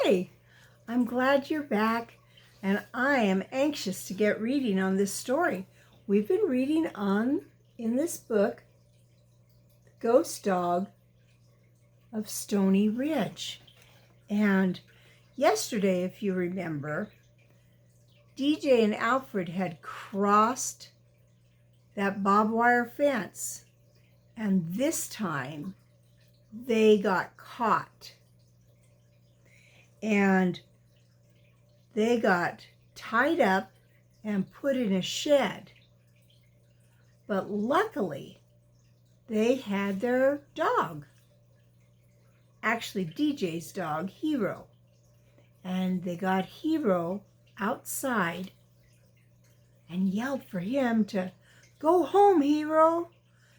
Hi, I'm glad you're back, and I am anxious to get reading on this story. We've been reading in this book, The Ghost Dog of Stony Ridge. And yesterday, if you remember, DJ and Alfred had crossed that barbed wire fence, and this time they got caught. And they got tied up and put in a shed. But luckily, they had their dog. Actually, DJ's dog, Hero. And they got Hero outside and yelled for him to go home, Hero.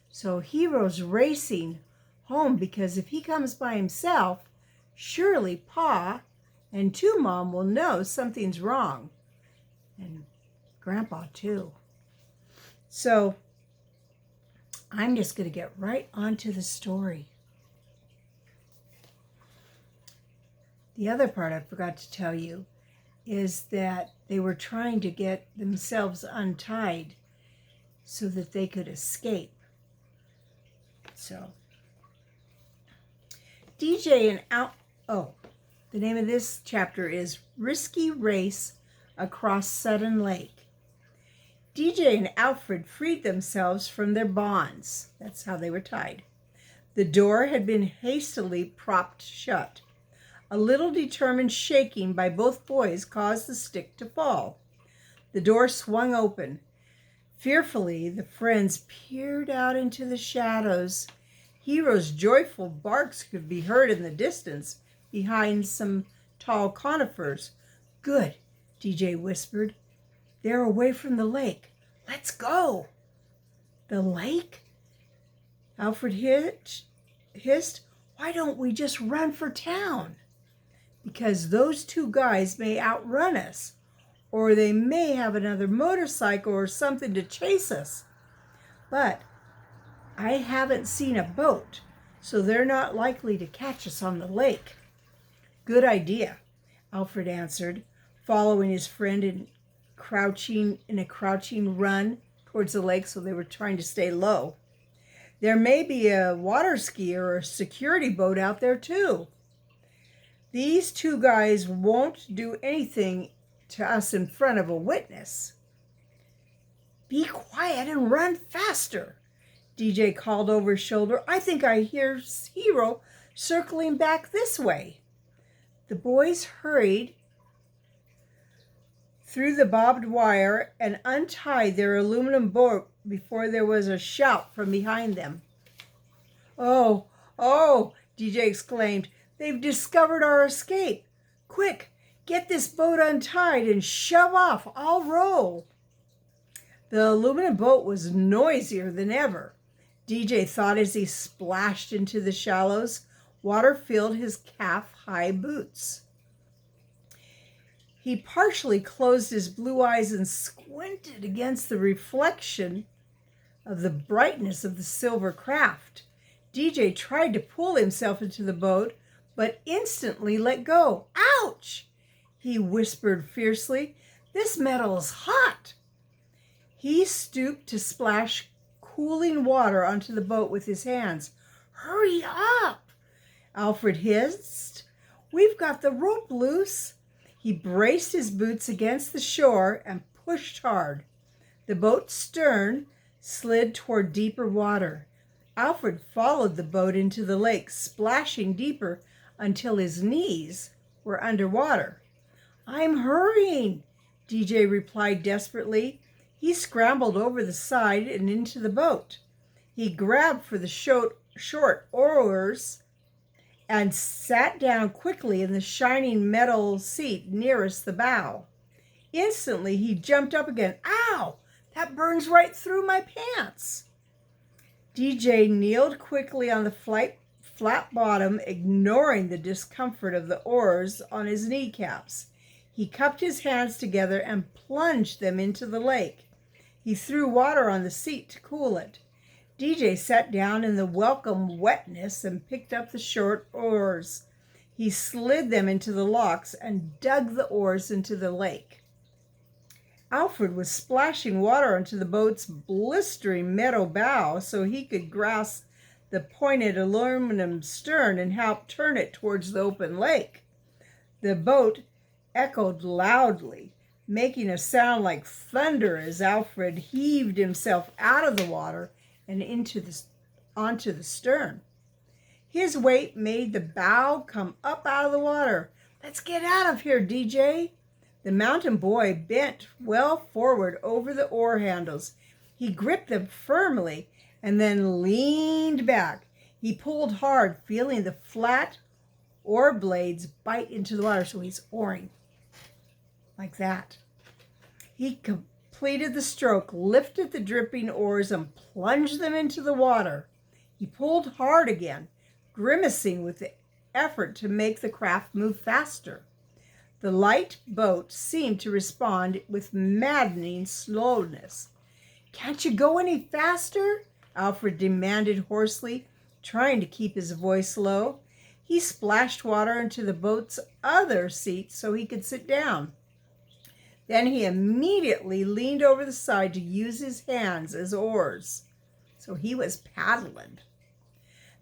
So Hero's racing home because if he comes by himself, surely Pa and Two Mom will know something's wrong. And Grandpa too. So I'm just going to get right onto the story. The other part I forgot to tell you is that they were trying to get themselves untied so that they could escape. So DJ and the name of this chapter is Risky Race Across Sudden Lake. DJ and Alfred freed themselves from their bonds. That's how they were tied. The door had been hastily propped shut. A little determined shaking by both boys caused the stick to fall. The door swung open. Fearfully, the friends peered out into the shadows. Hero's joyful barks could be heard in the distance behind some tall conifers. Good, DJ whispered. They're away from the lake. Let's go. The lake? Alfred hissed. Why don't we just run for town? Because those two guys may outrun us, or they may have another motorcycle or something to chase us. But I haven't seen a boat, so they're not likely to catch us on the lake. Good idea, Alfred answered, following his friend in a crouching run towards the lake, so they were trying to stay low. There may be a water ski or a security boat out there too. These two guys won't do anything to us in front of a witness. Be quiet and run faster, DJ called over his shoulder. I think I hear Hero circling back this way. The boys hurried through the barbed wire and untied their aluminum boat before there was a shout from behind them. Oh, DJ exclaimed. They've discovered our escape. Quick, get this boat untied and shove off. I'll row. The aluminum boat was noisier than ever. DJ thought as he splashed into the shallows. Water filled his calf-high boots. He partially closed his blue eyes and squinted against the reflection of the brightness of the silver craft. DJ tried to pull himself into the boat, but instantly let go. Ouch! He whispered fiercely. This metal is hot. He stooped to splash cooling water onto the boat with his hands. Hurry up! Alfred hissed. We've got the rope loose. He braced his boots against the shore and pushed hard. The boat's stern slid toward deeper water. Alfred followed the boat into the lake, splashing deeper until his knees were underwater. I'm hurrying, DJ replied desperately. He scrambled over the side and into the boat. He grabbed for the short oars and sat down quickly in the shining metal seat nearest the bow. Instantly, he jumped up again. Ow! That burns right through my pants. DJ kneeled quickly on the flat bottom, ignoring the discomfort of the oars on his kneecaps. He cupped his hands together and plunged them into the lake. He threw water on the seat to cool it. DJ sat down in the welcome wetness and picked up the short oars. He slid them into the locks and dug the oars into the lake. Alfred was splashing water onto the boat's blistering metal bow so he could grasp the pointed aluminum stern and help turn it towards the open lake. The boat echoed loudly, making a sound like thunder as Alfred heaved himself out of the water and onto the stern. His weight made the bow come up out of the water. "Let's get out of here, DJ." The mountain boy bent well forward over the oar handles. He gripped them firmly and then leaned back. He pulled hard, feeling the flat oar blades bite into the water. So he's oaring like that. He completed the stroke, lifted the dripping oars, and plunged them into the water. He pulled hard again, grimacing with the effort to make the craft move faster. The light boat seemed to respond with maddening slowness. "Can't you go any faster?" Alfred demanded hoarsely, trying to keep his voice low. He splashed water into the boat's other seat so he could sit down. Then he immediately leaned over the side to use his hands as oars. So he was paddling.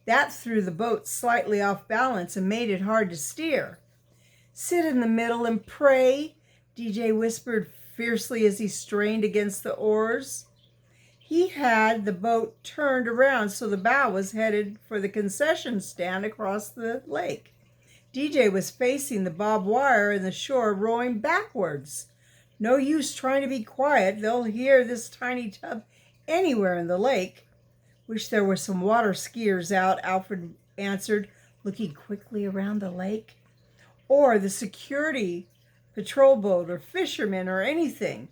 That threw the boat slightly off balance and made it hard to steer. "Sit in the middle and pray," DJ whispered fiercely as he strained against the oars. He had the boat turned around so the bow was headed for the concession stand across the lake. DJ was facing the barbed wire and the shore, rowing backwards. "No use trying to be quiet. They'll hear this tiny tub anywhere in the lake." "Wish there were some water skiers out," Alfred answered, looking quickly around the lake. "Or the security patrol boat or fishermen or anything.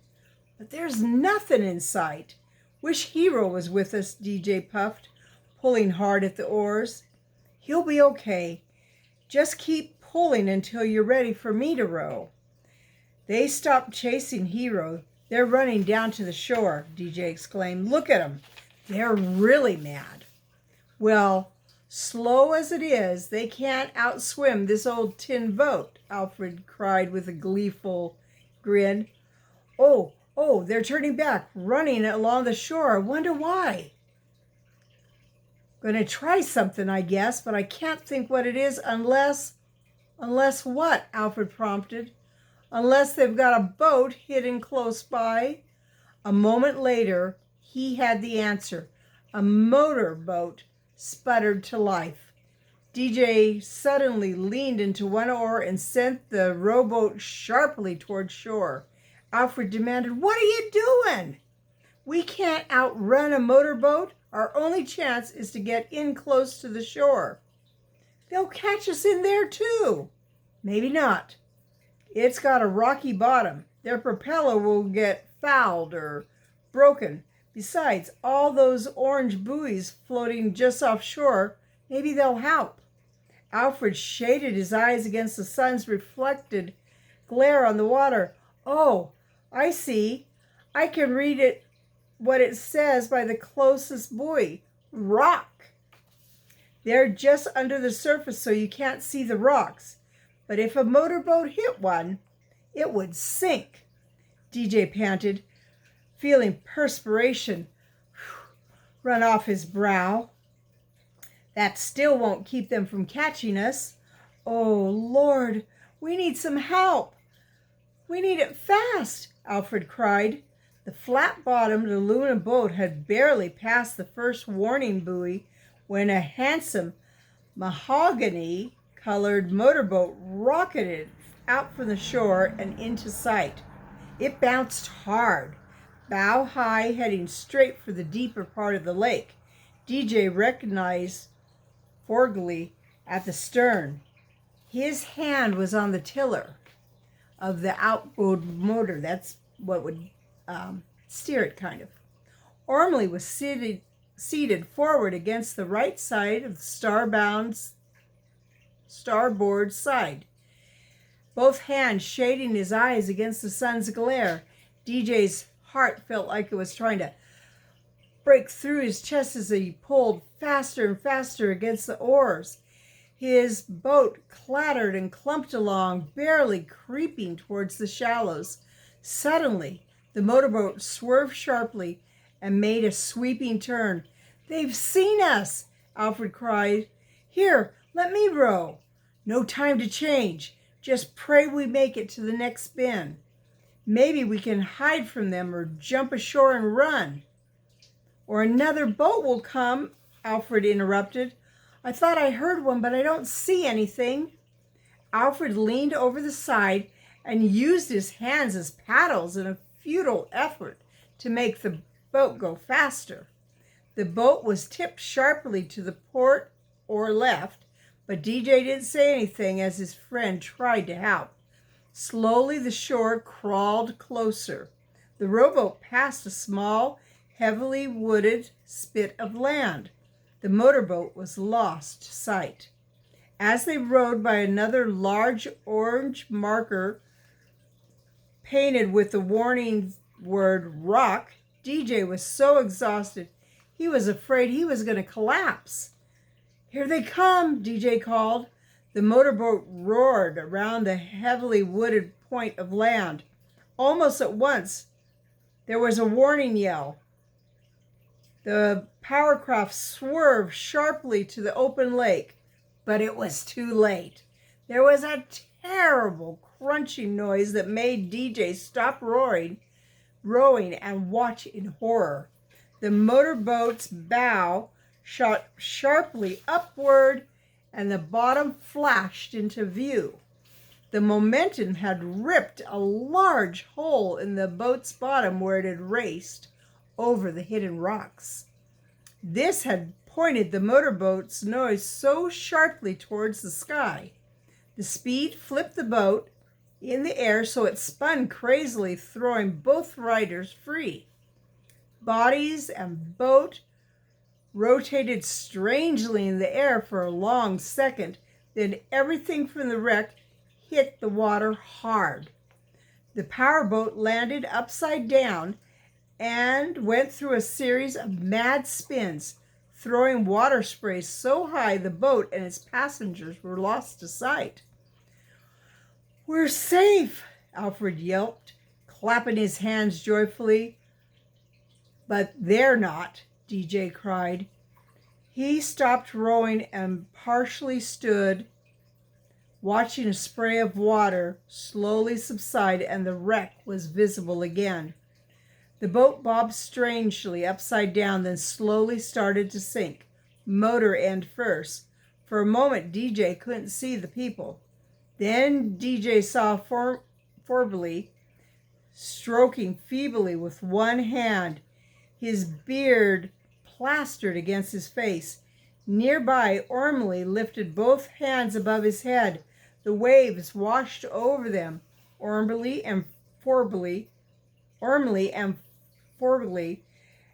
But there's nothing in sight. Wish Hero was with us," DJ puffed, pulling hard at the oars. "He'll be okay. Just keep pulling until you're ready for me to row." They stopped chasing Hero. "They're running down to the shore," DJ exclaimed. "Look at them. They're really mad." "Well, slow as it is, they can't outswim this old tin boat," Alfred cried with a gleeful grin. Oh, they're turning back, running along the shore. I wonder why." "Gonna try something, I guess, but I can't think what it is unless..." "Unless what?" Alfred prompted. "Unless they've got a boat hidden close by." A moment later, he had the answer. A motor boat sputtered to life. DJ suddenly leaned into one oar and sent the rowboat sharply toward shore. Alfred demanded, "What are you doing?" "We can't outrun a motorboat. Our only chance is to get in close to the shore." "They'll catch us in there too." "Maybe not. It's got a rocky bottom. Their propeller will get fouled or broken. Besides, all those orange buoys floating just offshore, maybe they'll help." Alfred shaded his eyes against the sun's reflected glare on the water. "Oh, I see. I can read what it says by the closest buoy. Rock. They're just under the surface so you can't see the rocks. But if a motorboat hit one, it would sink." DJ panted, feeling perspiration run off his brow. "That still won't keep them from catching us." "Oh, Lord, we need some help. We need it fast," Alfred cried. The flat-bottomed aluminum boat had barely passed the first warning buoy when a handsome mahogany-colored motorboat rocketed out from the shore and into sight. It bounced hard, bow high, heading straight for the deeper part of the lake. DJ recognized Forgley at the stern. His hand was on the tiller of the outboard motor. That's what would steer it, kind of. Ormley was seated forward against the right side of the starboard side, both hands shading his eyes against the sun's glare. DJ's heart felt like it was trying to break through his chest as he pulled faster and faster against the oars. His boat clattered and clumped along, barely creeping towards the shallows. Suddenly, the motorboat swerved sharply and made a sweeping turn. "They've seen us!" Alfred cried. "Here, let me row." "No time to change. Just pray we make it to the next bend. Maybe we can hide from them or jump ashore and run." "Or another boat will come," Alfred interrupted. "I thought I heard one, but I don't see anything." Alfred leaned over the side and used his hands as paddles in a futile effort to make the boat go faster. The boat was tipped sharply to the port or left, but DJ didn't say anything as his friend tried to help. Slowly the shore crawled closer. The rowboat passed a small, heavily wooded spit of land. The motorboat was lost to sight. As they rowed by another large orange marker painted with the warning word "rock," DJ was so exhausted he was afraid he was going to collapse. "Here they come," DJ called. The motorboat roared around the heavily wooded point of land. Almost at once, there was a warning yell. The powercraft swerved sharply to the open lake, but it was too late. There was a terrible crunching noise that made DJ stop rowing and watch in horror. The motorboat's bow shot sharply upward and the bottom flashed into view. The momentum had ripped a large hole in the boat's bottom where it had raced over the hidden rocks. This had pointed the motorboat's nose so sharply towards the sky. The speed flipped the boat in the air so it spun crazily, throwing both riders free. Bodies and boat rotated strangely in the air for a long second, then everything from the wreck hit the water hard. The powerboat landed upside down and went through a series of mad spins, throwing water spray so high the boat and its passengers were lost to sight. "We're safe," Alfred yelped, clapping his hands joyfully. "But they're not," DJ cried. He stopped rowing and partially stood, watching a spray of water slowly subside, and the wreck was visible again. The boat bobbed strangely upside down, then slowly started to sink, motor end first. For a moment, DJ couldn't see the people. Then DJ saw Forbley stroking feebly with one hand, his beard plastered against his face. Nearby, Ormley lifted both hands above his head. The waves washed over them. Ormley and Forbley,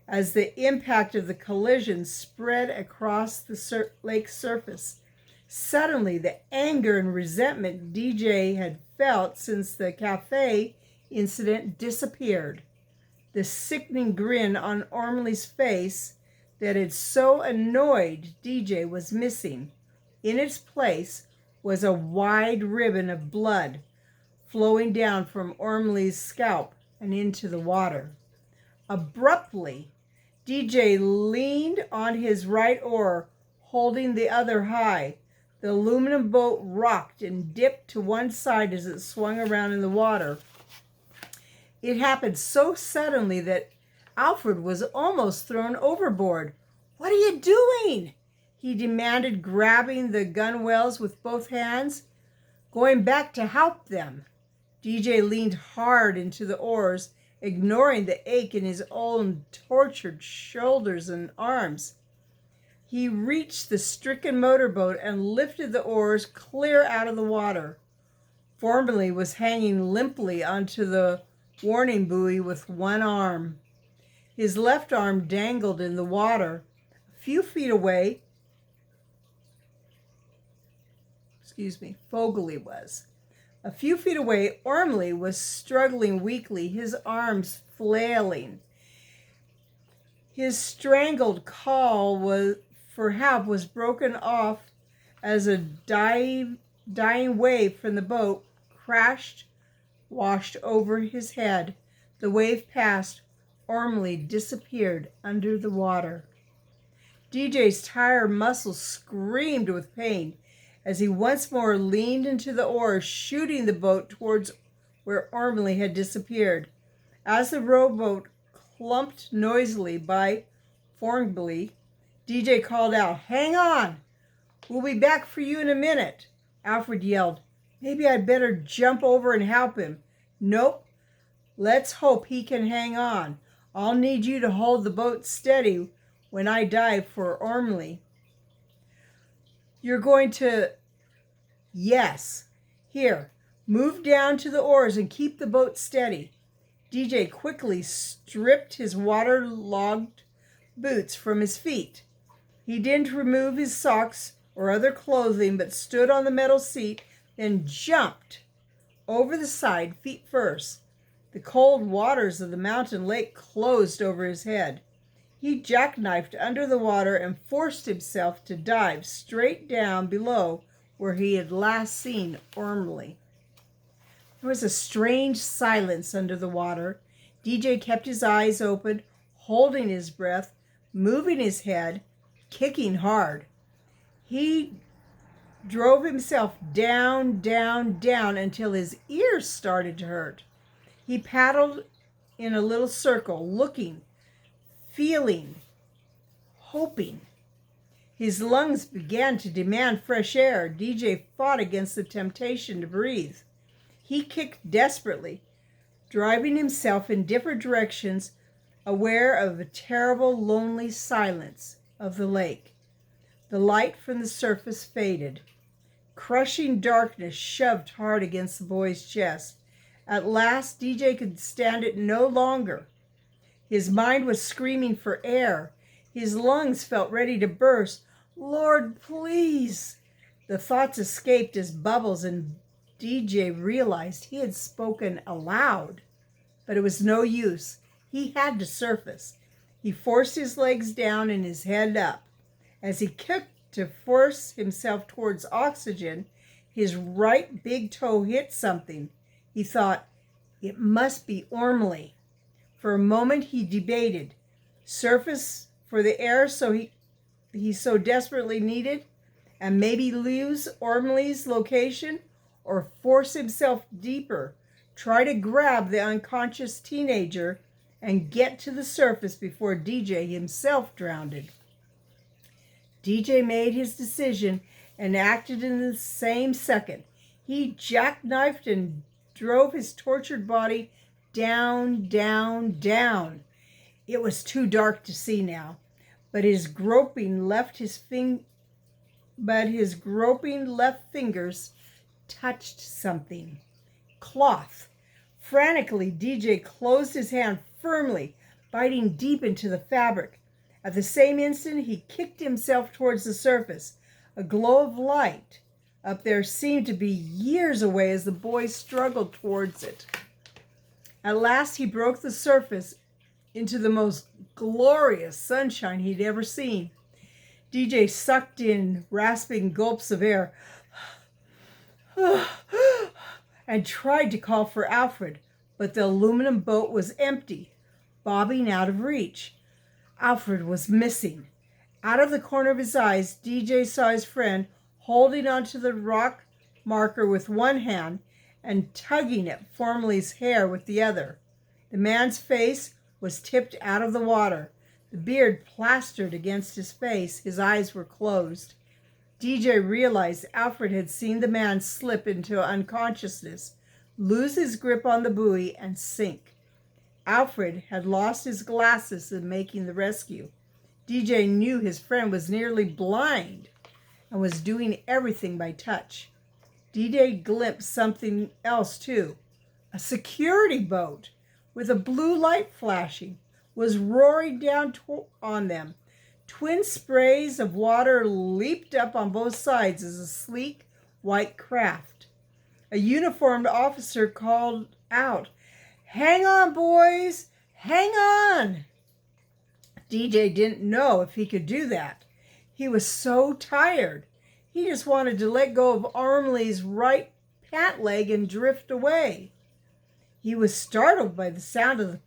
as the impact of the collision spread across the lake's surface. Suddenly, the anger and resentment DJ had felt since the cafe incident disappeared. The sickening grin on Ormley's face that had so annoyed DJ was missing. In its place was a wide ribbon of blood flowing down from Ormley's scalp and into the water. Abruptly, DJ leaned on his right oar, holding the other high. The aluminum boat rocked and dipped to one side as it swung around in the water. It happened so suddenly that Alfred was almost thrown overboard. "What are you doing?" he demanded, grabbing the gunwales with both hands. "Going back to help them." DJ leaned hard into the oars, ignoring the ache in his own tortured shoulders and arms. He reached the stricken motorboat and lifted the oars clear out of the water. Formerly was hanging limply onto the warning buoy with one arm. His left arm dangled in the water. A few feet away, Fogley was. A few feet away, Ormley was struggling weakly, his arms flailing. His strangled call for help was broken off as a dying wave from the boat washed over his head. The wave passed. Ormley disappeared under the water. DJ's tired muscles screamed with pain as he once more leaned into the oars, shooting the boat towards where Ormley had disappeared. As the rowboat clumped noisily by Formby, DJ called out, "Hang on! We'll be back for you in a minute." Alfred yelled, "Maybe I'd better jump over and help him." "Nope. Let's hope he can hang on. I'll need you to hold the boat steady when I dive for Ormley." "You're going to..." "Yes. Here, move down to the oars and keep the boat steady." DJ quickly stripped his waterlogged boots from his feet. He didn't remove his socks or other clothing, but stood on the metal seat, then jumped over the side, feet first. The cold waters of the mountain lake closed over his head. He jackknifed under the water and forced himself to dive straight down below where he had last seen Ormley. There was a strange silence under the water. DJ kept his eyes open, holding his breath, moving his head, kicking hard. He drove himself down, down, down until his ears started to hurt. He paddled in a little circle, looking, feeling, hoping. His lungs began to demand fresh air. DJ fought against the temptation to breathe. He kicked desperately, driving himself in different directions, aware of a terrible, lonely silence of the lake. The light from the surface faded. Crushing darkness shoved hard against the boy's chest. At last, DJ could stand it no longer. His mind was screaming for air. His lungs felt ready to burst. "Lord, please!" The thoughts escaped as bubbles, and DJ realized he had spoken aloud. But it was no use. He had to surface. He forced his legs down and his head up. As he kicked to force himself towards oxygen, his right big toe hit something. He thought, it must be Ormley. For a moment he debated, surface for the air he so desperately needed, and maybe lose Ormley's location, or force himself deeper, try to grab the unconscious teenager and get to the surface before DJ himself drowned. DJ made his decision and acted in the same second. He jackknifed and drove his tortured body down, down, down. It was too dark to see now, but his groping left fingers touched something. Cloth. Frantically, DJ closed his hand firmly, biting deep into the fabric. At the same instant, he kicked himself towards the surface. A glow of light up there seemed to be years away as the boy struggled towards it. At last, he broke the surface into the most glorious sunshine he'd ever seen. DJ sucked in rasping gulps of air and tried to call for Alfred, but the aluminum boat was empty, bobbing out of reach. Alfred was missing. Out of the corner of his eyes, DJ saw his friend holding onto the rock marker with one hand and tugging at Formley's hair with the other. The man's face was tipped out of the water, the beard plastered against his face. His eyes were closed. DJ realized Alfred had seen the man slip into unconsciousness, lose his grip on the buoy, and sink. Alfred had lost his glasses in making the rescue. DJ knew his friend was nearly blind and was doing everything by touch. DJ glimpsed something else too. A security boat with a blue light flashing was roaring down on them. Twin sprays of water leaped up on both sides as a sleek white craft. A uniformed officer called out, "Hang on, boys! Hang on!" DJ didn't know if he could do that. He was so tired. He just wanted to let go of Ormley's right pant leg and drift away. He was startled by the sound of the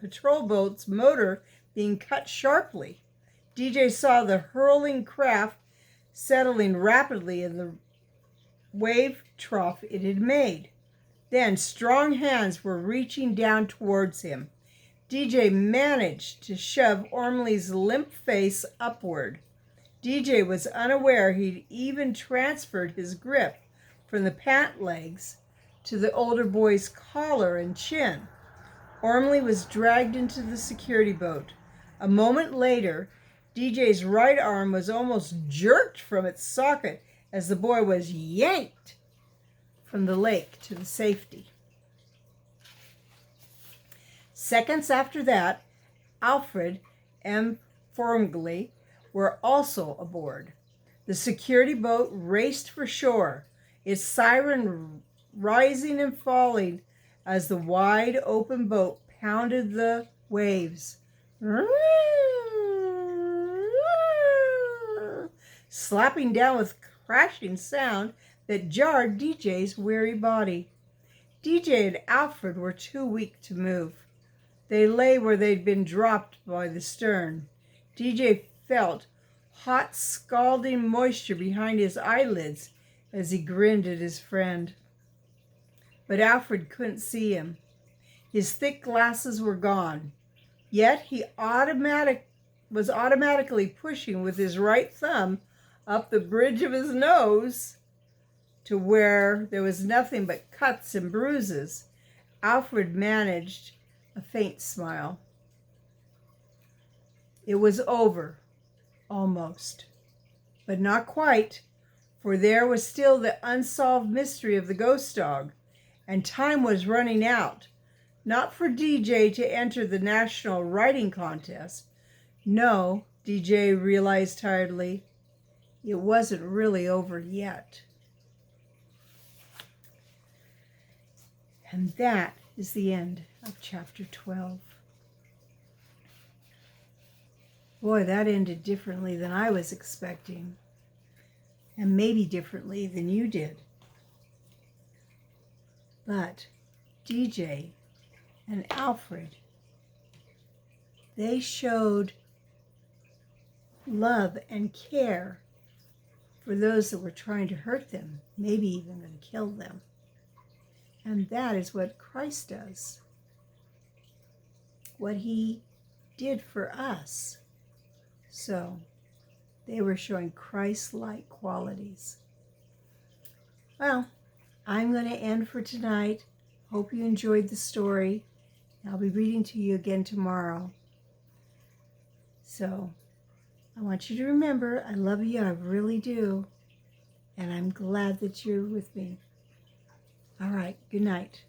patrol boat's motor being cut sharply. DJ saw the hurling craft settling rapidly in the wave trough it had made. Then strong hands were reaching down towards him. DJ managed to shove Ormley's limp face upward. DJ was unaware he'd even transferred his grip from the pant legs to the older boy's collar and chin. Ormley was dragged into the security boat. A moment later, DJ's right arm was almost jerked from its socket as the boy was yanked from the lake to the safety. Seconds after that, Alfred and Formgley were also aboard. The security boat raced for shore, its siren rising and falling as the wide open boat pounded the waves, slapping down with crashing sound that jarred DJ's weary body. DJ and Alfred were too weak to move. They lay where they'd been dropped by the stern. DJ felt hot, scalding moisture behind his eyelids as he grinned at his friend. But Alfred couldn't see him. His thick glasses were gone. Yet he was automatically pushing with his right thumb up the bridge of his nose to where there was nothing but cuts and bruises. Alfred managed a faint smile. It was over, almost, but not quite, for there was still the unsolved mystery of the ghost dog, and time was running out, not for DJ to enter the national writing contest. No, DJ realized tiredly, it wasn't really over yet. And that is the end of chapter 12. Boy, that ended differently than I was expecting, and maybe differently than you did. But DJ and Alfred, they showed love and care for those that were trying to hurt them, maybe even going to kill them. And that is what Christ does. What he did for us. So they were showing Christ-like qualities. Well, I'm going to end for tonight. Hope you enjoyed the story. I'll be reading to you again tomorrow. So I want you to remember, I love you, I really do. And I'm glad that you're with me. All right, good night.